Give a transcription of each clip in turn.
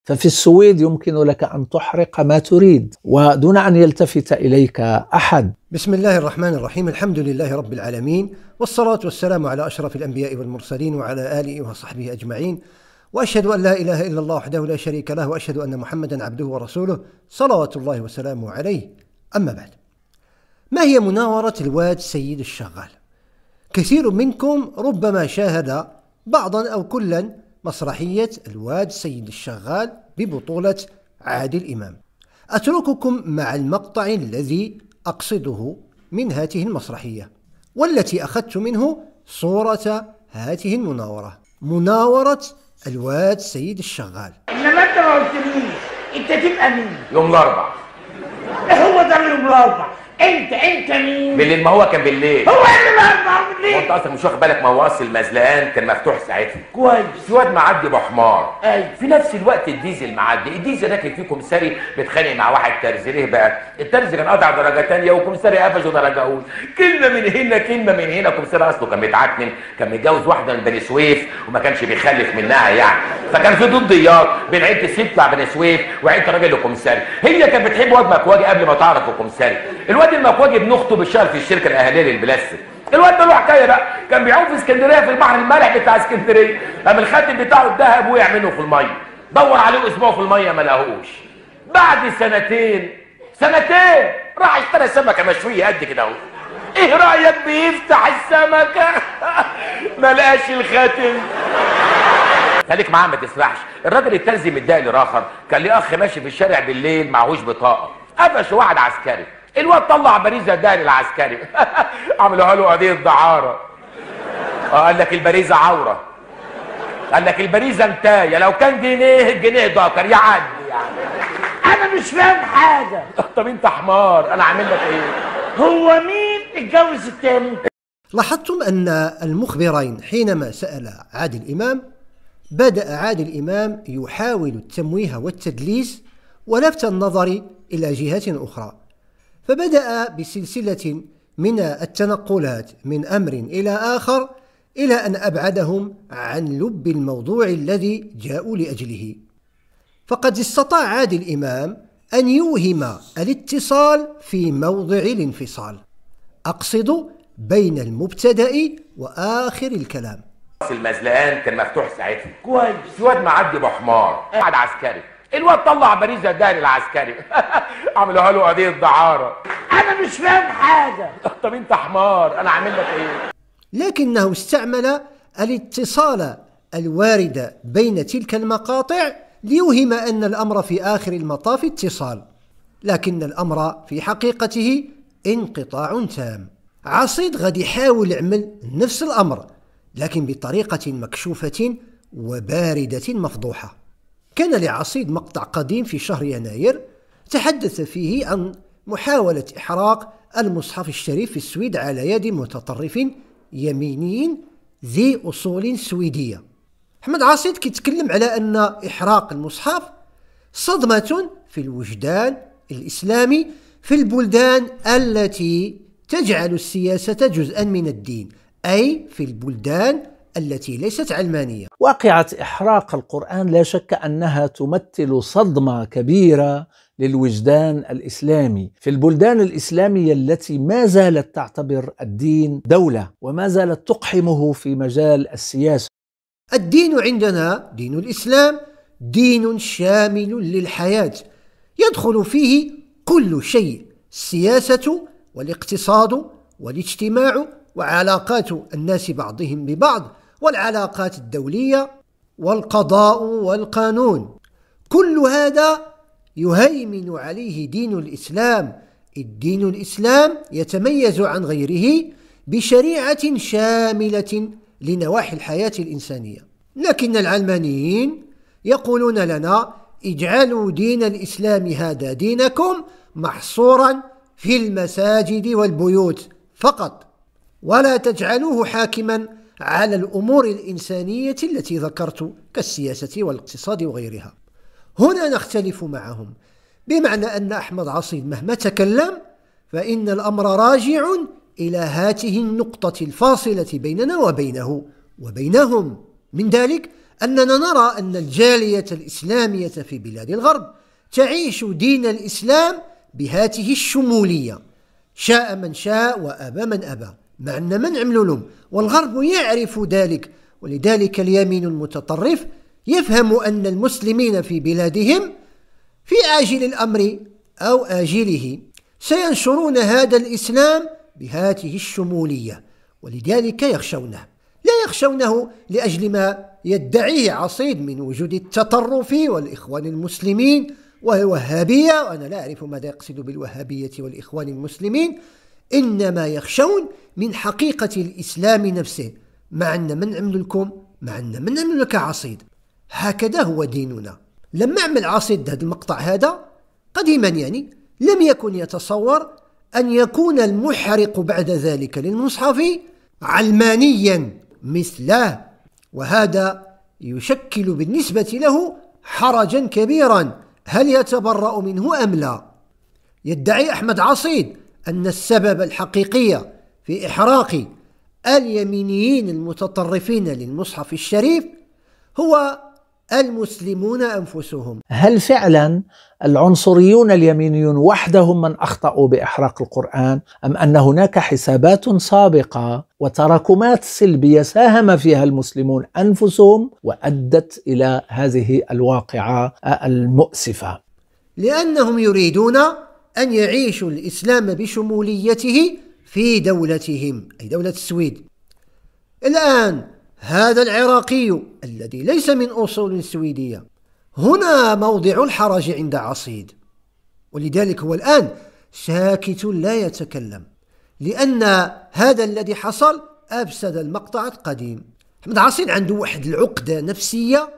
ففي السويد يمكن لك أن تحرق ما تريد ودون أن يلتفت إليك أحد. بسم الله الرحمن الرحيم. الحمد لله رب العالمين، والصلاة والسلام على أشرف الأنبياء والمرسلين وعلى آله وصحبه أجمعين، وأشهد أن لا إله إلا الله وحده لا شريك له، وأشهد أن محمدا عبده ورسوله صلوات الله وسلامه عليه. أما بعد، ما هي مناورة الواد سيد الشغال؟ كثير منكم ربما شاهد بعضا أو كلا مسرحية الواد سيد الشغال ببطولة عادل إمام. أترككم مع المقطع الذي أقصده من هذه المسرحية، والتي أخذت منه صورة هذه المناورة، مناورة الواد سيد الشغال. إنما أنت ما قلتليش أنت تبقى مين؟ يوم الأربع. هو ده يوم الأربع. أنت مين؟ بالليل. ما هو كان بالليل. هو اللي الأربع بالليل؟ وأنت أصلا مش واخد بالك؟ ما هو أصل المزلقان كان مفتوح ساعتها. كويس. في واد معدي بحمار. أيوه. في نفس الوقت الديزل معدي. الديزل ده كان فيه كومساري بيتخانق مع واحد ترزي. ليه بقى؟ الترزي كان قاطع درجة تانية وكومساري قفشه درجة أولى. كلمة من هنا كلمة من هنا. كومساري أصله كان متعكنن، كان متجوز واحدة من بني سويف وما كانش بيخلف منها يعني، فكان في ضديات بين عيلة الست بتاع بني سويف وعيلة الراجل الكومساري. هي كانت بتحب واد مكواجي قبل ما تعرف الكومساري. الواد المكواجي ابن اخته بيشتغل في الشركه الاهليه للبلاستيك. الواد ده له حكايه بقى، كان بيعوم في اسكندريه في البحر المالح بتاع اسكندريه، قام الخاتم بتاعه الذهب وقع منه في الميه، دور عليه اسبوع في الميه ما لقاهوش. بعد سنتين راح اشترى سمكه مشويه قد كده اهو. ايه رايك بيفتح السمكه ما لقاش الخاتم. خليك معاه ما تسرحش. الراجل الترزي متضايق لراخر، كان ليه اخ ماشي في الشارع بالليل معهوش بطاقه، قفش واحد عسكري. الواد طلع باريزه ده للعسكري عملوها له قضيه دعاره. قال لك الباريزه عوره، قال لك الباريزه انتايه، لو كان جنيه الجنيه دكر يعدي يعني. أنا مش فاهم حاجة. طب أنت حمار، أنا عامل لك إيه؟ هو مين اتجوز التاني؟ لاحظتم أن المخبرين حينما سأل عادل إمام، بدأ عادل إمام يحاول التمويه والتدليس ولفت النظر إلى جهة أخرى، فبدأ بسلسلة من التنقلات من أمر إلى آخر إلى أن أبعدهم عن لب الموضوع الذي جاءوا لأجله. فقد استطاع عادل إمام أن يوهم الاتصال في موضع الانفصال، أقصد بين المبتدأ وآخر الكلام. المزلقان كان مفتوح ساعتها. كويس. في واد معدي بحمار، واحد عسكري. الواد طلع باريزه ده للعسكري عملوها له قضيه دعاره. أنا مش فاهم حاجة. طب أنت حمار، أنا عامل لك إيه؟ لكنه استعمل الاتصال الوارد بين تلك المقاطع ليوهم أن الأمر في آخر المطاف اتصال، لكن الأمر في حقيقته انقطاع تام. عصيد غادي يحاول يعمل نفس الأمر، لكن بطريقة مكشوفة وباردة مفضوحة. كان لعصيد مقطع قديم في شهر يناير تحدث فيه عن محاولة إحراق المصحف الشريف في السويد على يد متطرف يميني ذي أصول سويدية. أحمد عصيد كيتكلم على أن إحراق المصحف صدمة في الوجدان الإسلامي في البلدان التي تجعل السياسة جزءا من الدين، أي في البلدان التي ليست علمانية. واقعة إحراق القرآن لا شك أنها تمثل صدمة كبيرة للوجدان الإسلامي في البلدان الإسلامية التي ما زالت تعتبر الدين دولة وما زالت تقحمه في مجال السياسة. الدين عندنا دين الإسلام دين شامل للحياة، يدخل فيه كل شيء: السياسة والاقتصاد والاجتماع وعلاقات الناس بعضهم ببعض والعلاقات الدولية والقضاء والقانون. كل هذا يهيمن عليه دين الإسلام. الدين الإسلام يتميز عن غيره بشريعة شاملة لنواحي الحياة الإنسانية، لكن العلمانيين يقولون لنا: اجعلوا دين الإسلام هذا دينكم محصورا في المساجد والبيوت فقط، ولا تجعلوه حاكما على الأمور الإنسانية التي ذكرت كالسياسة والاقتصاد وغيرها. هنا نختلف معهم، بمعنى أن أحمد عصيد مهما تكلم فإن الأمر راجع إلى هاته النقطة الفاصلة بيننا وبينه وبينهم، من ذلك أننا نرى أن الجالية الإسلامية في بلاد الغرب تعيش دين الإسلام بهاته الشمولية، شاء من شاء وأبى من أبى، مع أن من عملوا لهم، والغرب يعرف ذلك. ولذلك اليمين المتطرف يفهم أن المسلمين في بلادهم في عاجل الأمر أو آجله سينشرون هذا الإسلام بهاته الشمولية، ولذلك يخشونه. لا يخشونه لأجل ما يدعيه عصيد من وجود التطرف والإخوان المسلمين والوهابية، وأنا لا أعرف ماذا يقصد بالوهابية والإخوان المسلمين، إنما يخشون من حقيقة الإسلام نفسه، مع أن من عمل لكم، مع أن من عمل لك عصيد، هكذا هو ديننا. لما عمل عصيد هذا المقطع هذا قديما يعني لم يكن يتصور أن يكون المحرق بعد ذلك للمصحف علمانيا مثله، وهذا يشكل بالنسبة له حرجا كبيرا. هل يتبرأ منه أم لا؟ يدعي أحمد عصيد أن السبب الحقيقي في إحراق اليمينيين المتطرفين للمصحف الشريف هو المسلمون أنفسهم. هل فعلا العنصريون اليمينيون وحدهم من أخطأوا بإحراق القرآن، أم أن هناك حسابات سابقة وتراكمات سلبية ساهم فيها المسلمون أنفسهم وأدت إلى هذه الواقعة المؤسفة؟ لأنهم يريدون أن يعيشوا الإسلام بشموليته في دولتهم، أي دولة السويد. الآن هذا العراقي الذي ليس من أصول سويدية هنا موضع الحرج عند عصيد، ولذلك هو الآن ساكت لا يتكلم، لأن هذا الذي حصل أفسد المقطع القديم. أحمد عصيد عنده واحد العقدة نفسية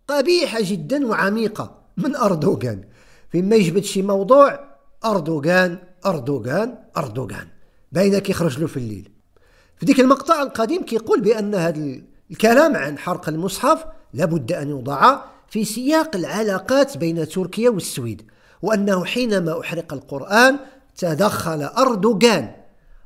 قبيحة جدا وعميقة من أردوغان، فيما يجبد شي موضوع أردوغان أردوغان أردوغان باينة كيخرج له في الليل. في ذيك المقطع القديم كيقول بأن هذا الكلام عن حرق المصحف لابد أن يوضع في سياق العلاقات بين تركيا والسويد، وأنه حينما أحرق القرآن تدخل أردوغان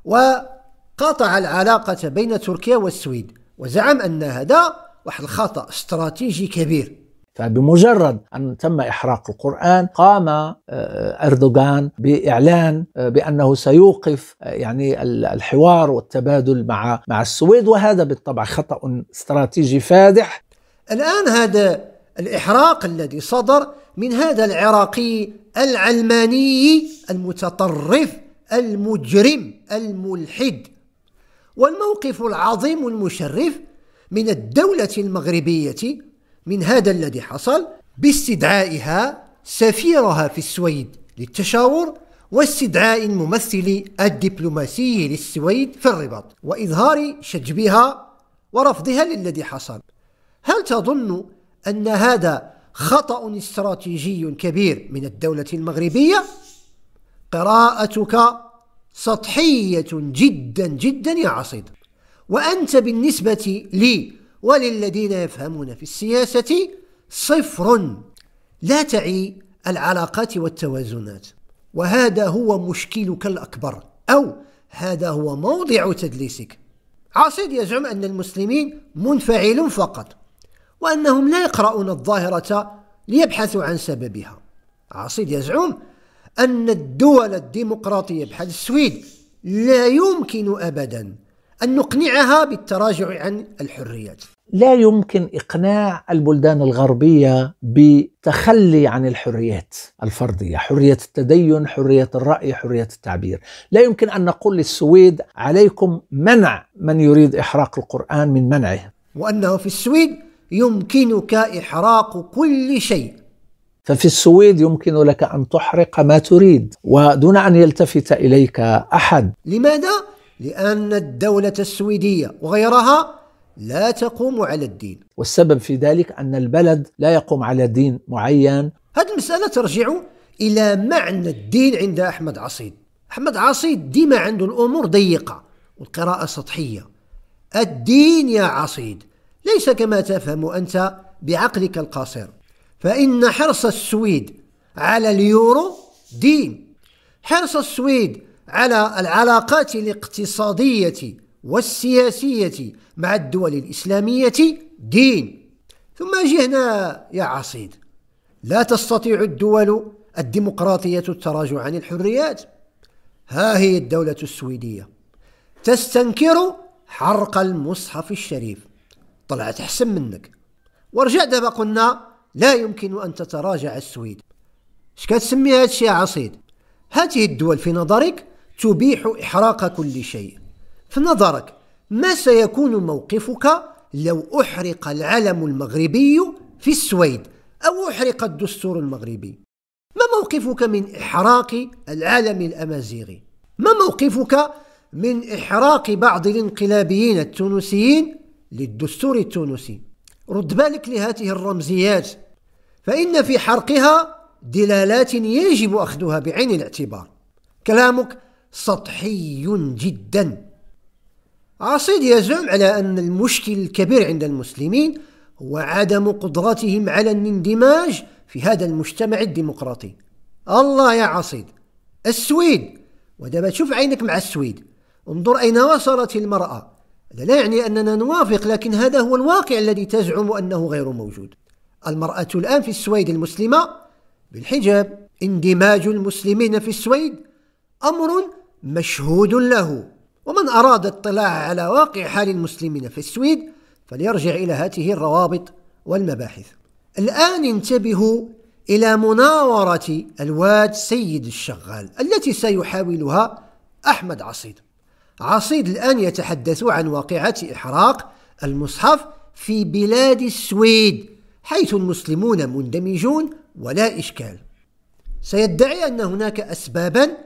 وقطع العلاقة بين تركيا والسويد، وزعم أن هذا واحد الخطأ استراتيجي كبير. فبمجرد أن تم إحراق القرآن قام أردوغان بإعلان بأنه سيوقف يعني الحوار والتبادل مع السويد، وهذا بالطبع خطأ استراتيجي فادح. الآن هذا الإحراق الذي صدر من هذا العراقي العلماني المتطرف المجرم الملحد، والموقف العظيم المشرف من الدولة المغربية من هذا الذي حصل باستدعائها سفيرها في السويد للتشاور، واستدعاء الممثل الدبلوماسي للسويد في الرباط، وإظهار شجبها ورفضها للذي حصل. هل تظن أن هذا خطأ استراتيجي كبير من الدولة المغربية؟ قراءتك سطحية جدا جدا يا عصيد، وأنت بالنسبة لي وللذين يفهمون في السياسة صفر، لا تعي العلاقات والتوازنات، وهذا هو مشكلك الأكبر، أو هذا هو موضع تدليسك. عصيد يزعم أن المسلمين منفعلون فقط، وأنهم لا يقرؤون الظاهرة ليبحثوا عن سببها. عصيد يزعم أن الدول الديمقراطية بحال السويد لا يمكن أبدا أن نقنعها بالتراجع عن الحريات. لا يمكن إقناع البلدان الغربية بتخلي عن الحريات الفردية، حرية التدين، حرية الرأي، حرية التعبير. لا يمكن أن نقول للسويد عليكم منع من يريد إحراق القرآن من منعه، وأنه في السويد يمكنك إحراق كل شيء. ففي السويد يمكن لك أن تحرق ما تريد ودون أن يلتفت إليك أحد. لماذا؟ لأن الدولة السويدية وغيرها لا تقوم على الدين، والسبب في ذلك أن البلد لا يقوم على دين معين. هذه المسألة ترجع إلى معنى الدين عند أحمد عصيد. أحمد عصيد ديما عنده الأمور ضيقة والقراءة سطحية. الدين يا عصيد ليس كما تفهم أنت بعقلك القاصر، فإن حرص السويد على اليورو دين، حرص السويد على العلاقات الاقتصادية والسياسية مع الدول الإسلامية دين، ثم أجي هنا يا عصيد، لا تستطيع الدول الديمقراطية التراجع عن الحريات. ها هي الدولة السويدية تستنكر حرق المصحف الشريف، طلعت أحسن منك، ورجع دابا قلنا لا يمكن أن تتراجع السويد. اش كتسمي هذا الشيء يا عصيد؟ هذه الدول في نظرك تبيح إحراق كل شيء. في نظرك ما سيكون موقفك لو أحرق العلم المغربي في السويد أو أحرق الدستور المغربي؟ ما موقفك من إحراق العلم الأمازيغي؟ ما موقفك من إحراق بعض الانقلابيين التونسيين للدستور التونسي؟ رد بالك لهذه الرمزيات، فإن في حرقها دلالات يجب أخذها بعين الاعتبار. كلامك سطحي جدا. عصيد يزعم على أن المشكل الكبير عند المسلمين هو عدم قدرتهم على الاندماج في هذا المجتمع الديمقراطي. الله يا عصيد، السويد، ودابا تشوف عينك مع السويد، انظر أين وصلت المرأة. هذا لا يعني أننا نوافق، لكن هذا هو الواقع الذي تزعم أنه غير موجود. المرأة الآن في السويد المسلمة بالحجاب. اندماج المسلمين في السويد أمر مشهود له، ومن أراد الاطلاع على واقع حال المسلمين في السويد فليرجع إلى هذه الروابط والمباحث. الآن انتبهوا إلى مناورة الواد سيد الشغال التي سيحاولها أحمد عصيد. عصيد الآن يتحدث عن واقعة إحراق المصحف في بلاد السويد حيث المسلمون مندمجون ولا إشكال. سيدعي أن هناك أسبابا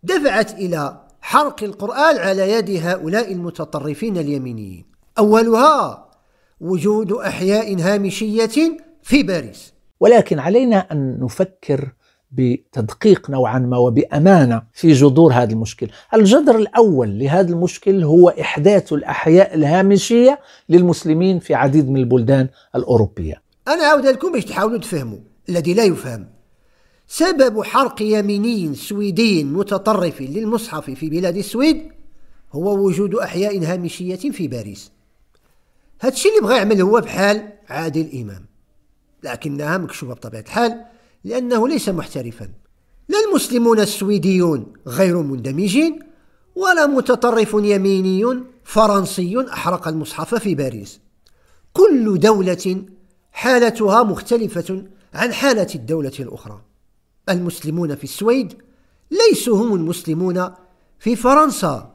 دفعت إلى حرق القرآن على يد هؤلاء المتطرفين اليمينيين. أولها وجود أحياء هامشية في باريس. ولكن علينا أن نفكر بتدقيق نوعا ما وبأمانة في جذور هذا المشكل. الجذر الأول لهذا المشكل هو إحداث الأحياء الهامشية للمسلمين في عديد من البلدان الأوروبية. أنا أعود لكم باش تحاولوا تفهموا الذي لا يفهم. سبب حرق يميني سويدي متطرف للمصحف في بلاد السويد هو وجود أحياء هامشية في باريس. هذا الشيء اللي بغى يعمل هو بحال عادل إمام، لكنها مكشوفة بطبيعة الحال لأنه ليس محترفا. لا المسلمون السويديون غير مندمجين، ولا متطرف يميني فرنسي أحرق المصحف في باريس. كل دولة حالتها مختلفة عن حالة الدولة الأخرى. المسلمون في السويد ليسوا هم المسلمون في فرنسا.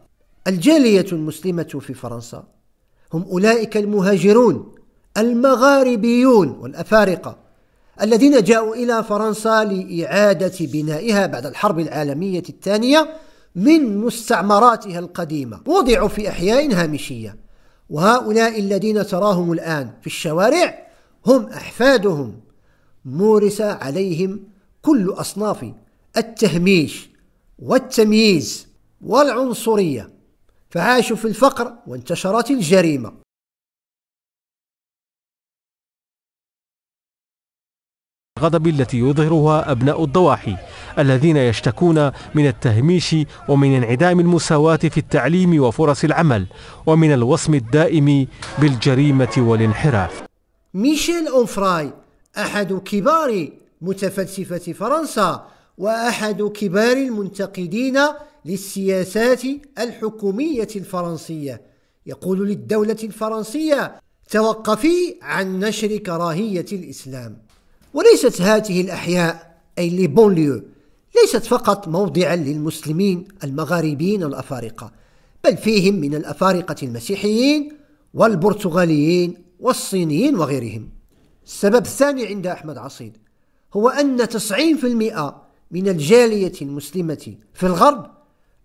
الجالية المسلمة في فرنسا هم أولئك المهاجرون المغاربيون والأفارقة الذين جاءوا إلى فرنسا لإعادة بنائها بعد الحرب العالمية الثانية من مستعمراتها القديمة، وضعوا في أحياء هامشية. وهؤلاء الذين تراهم الآن في الشوارع هم أحفادهم، مورس عليهم كل أصناف التهميش والتمييز والعنصرية، فعاشوا في الفقر وانتشرت الجريمة. الغضب التي يظهرها أبناء الضواحي الذين يشتكون من التهميش ومن انعدام المساواة في التعليم وفرص العمل ومن الوصم الدائم بالجريمة والانحراف. ميشيل أونفراي أحد كبار متفلسفة فرنسا وأحد كبار المنتقدين للسياسات الحكومية الفرنسية يقول للدولة الفرنسية: توقفي عن نشر كراهية الإسلام. وليست هذه الأحياء أي لي بونليو ليست فقط موضعا للمسلمين المغاربيين الأفارقة، بل فيهم من الأفارقة المسيحيين والبرتغاليين والصينيين وغيرهم. السبب الثاني عند أحمد عصيد هو أن 90% من الجالية المسلمة في الغرب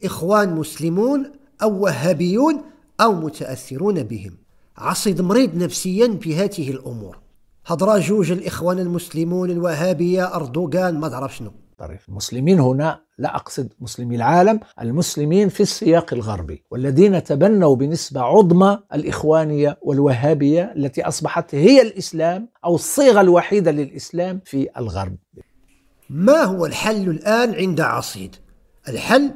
إخوان مسلمون أو وهابيون أو متأثرون بهم. عصيد مريض نفسيا في هذه الأمور. هضرا جوج الإخوان المسلمون الوهابية أردوغان ما تعرف شنو. المسلمين هنا لا أقصد مسلمي العالم، المسلمين في السياق الغربي والذين تبنوا بنسبة عظمى الإخوانية والوهابية التي أصبحت هي الإسلام أو الصيغة الوحيدة للإسلام في الغرب. ما هو الحل الآن عند عصيد؟ الحل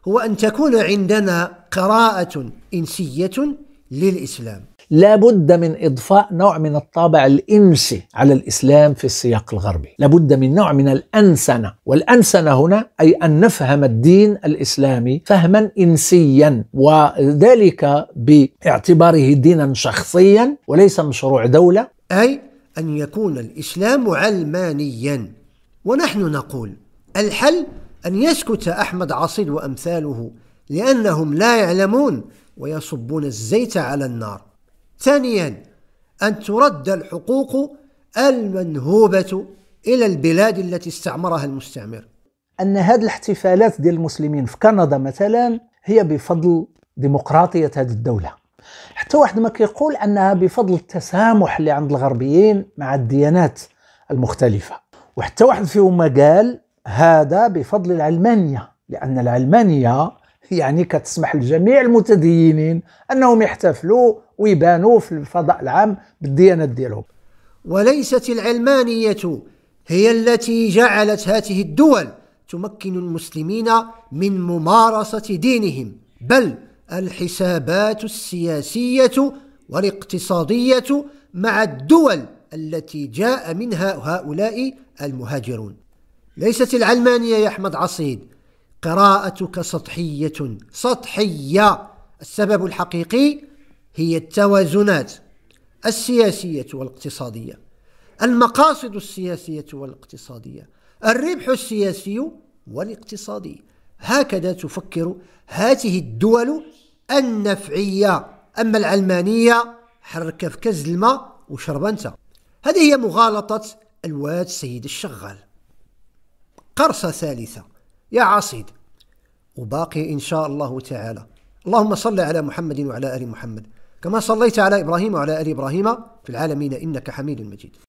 هو أن تكون عندنا قراءة إنسية للإسلام. لابد من إضفاء نوع من الطابع الإنسي على الإسلام في السياق الغربي، لابد من نوع من الأنسنة، والأنسنة هنا أي أن نفهم الدين الإسلامي فهما إنسيا، وذلك باعتباره دينا شخصيا وليس مشروع دولة، أي أن يكون الإسلام علمانيا. ونحن نقول الحل أن يسكت أحمد عصيد وأمثاله لأنهم لا يعلمون ويصبون الزيت على النار. ثانيا، أن ترد الحقوق المنهوبة إلى البلاد التي استعمرها المستعمر. أن هذه الاحتفالات ديال المسلمين في كندا مثلا هي بفضل ديمقراطية هذه الدولة، حتى واحد ما كيقول أنها بفضل التسامح اللي عند الغربيين مع الديانات المختلفة، وحتى واحد فيهم ما قال هذا بفضل العلمانية، لأن العلمانية يعني كتسمح لجميع المتدينين أنهم يحتفلوا ويبانوا في الفضاء العام بالديانات ديالهم. وليست العلمانية هي التي جعلت هذه الدول تمكن المسلمين من ممارسة دينهم، بل الحسابات السياسية والاقتصادية مع الدول التي جاء منها هؤلاء المهاجرون. ليست العلمانية يا أحمد عصيد، قراءتك سطحية. السبب الحقيقي هي التوازنات السياسية والاقتصادية، المقاصد السياسية والاقتصادية، الربح السياسي والاقتصادي. هكذا تفكر هذه الدول النفعية. أما العلمانية حرك في كز الماء وشرب أنت. هذه هي مغالطة الواد سيد الشغال. قرصة ثالثة يا عصيد، وباقي إن شاء الله تعالى. اللهم صل على محمد وعلى آل محمد كما صليت على إبراهيم وعلى آل إبراهيم في العالمين إنك حميد مجيد.